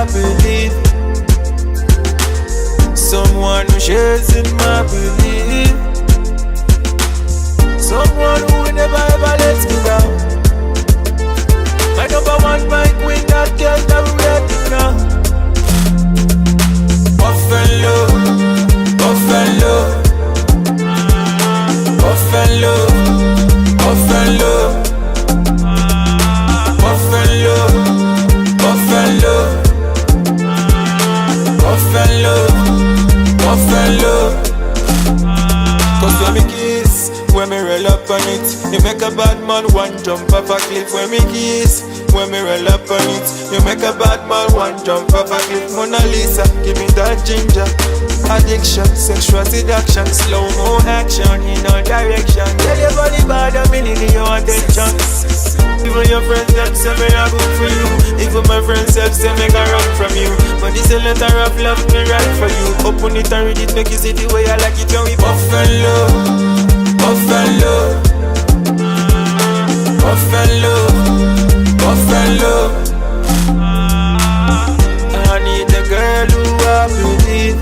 I believe. Someone who shares in my belief. Someone who will never ever let me down. My number one, my queen, that girl that we ready now. Buffalo, Buffalo, Buffalo, Buffalo, Buffalo, Buffalo, Buffalo, Buffalo. Cause when me kiss, when me roll up on it, you make a bad man one jump off a cliff. When me kiss, when me roll up on it, you make a bad man one jump off a cliff. Mona Lisa, give me that ginger. Addiction, sexual seduction, slow-mo action in all direction. Tell your body bad, I'm needing your attention. Even your friends them say me a good for you. Even my friends them say me can run from you. But this a letter of love me write for you. Open it and read it, make you see the way I like it. When we Buffalo, Buffalo, Buffalo, Buffalo. I need a girl who I believe.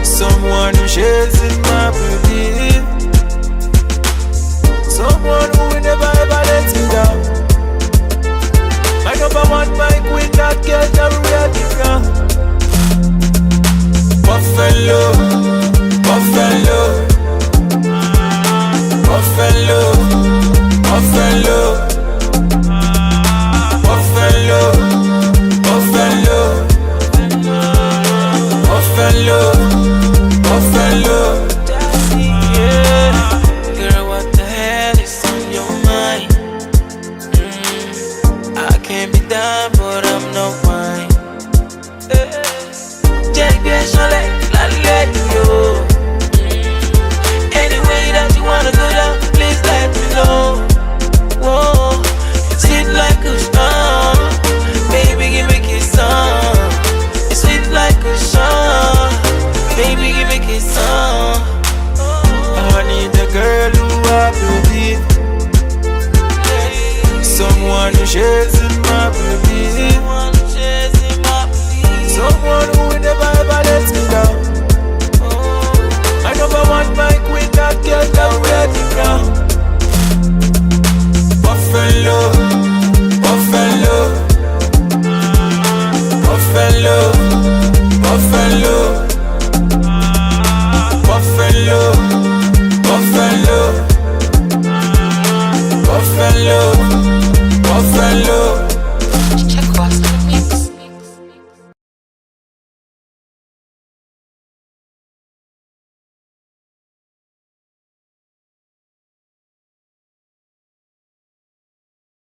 Someone who shares in my belief. Someone who will never ever let me down. My number one, my queen, that girl that we ready now. Buffalo, Buffalo, Buffalo, Buffalo, Buffalo, Buffalo, Buffalo, Buffalo. Yeah. Girl, what the hell is on your mind? I can't be down, but I'm not fine. Take this, let you go. Any way that you wanna go down, please let me know. Whoa, it's sweet like a star. Baby, give me a kiss on. It's sweet like a star. Baby, give me a kiss on. I need a girl who I believe. Someone who shares in my belief.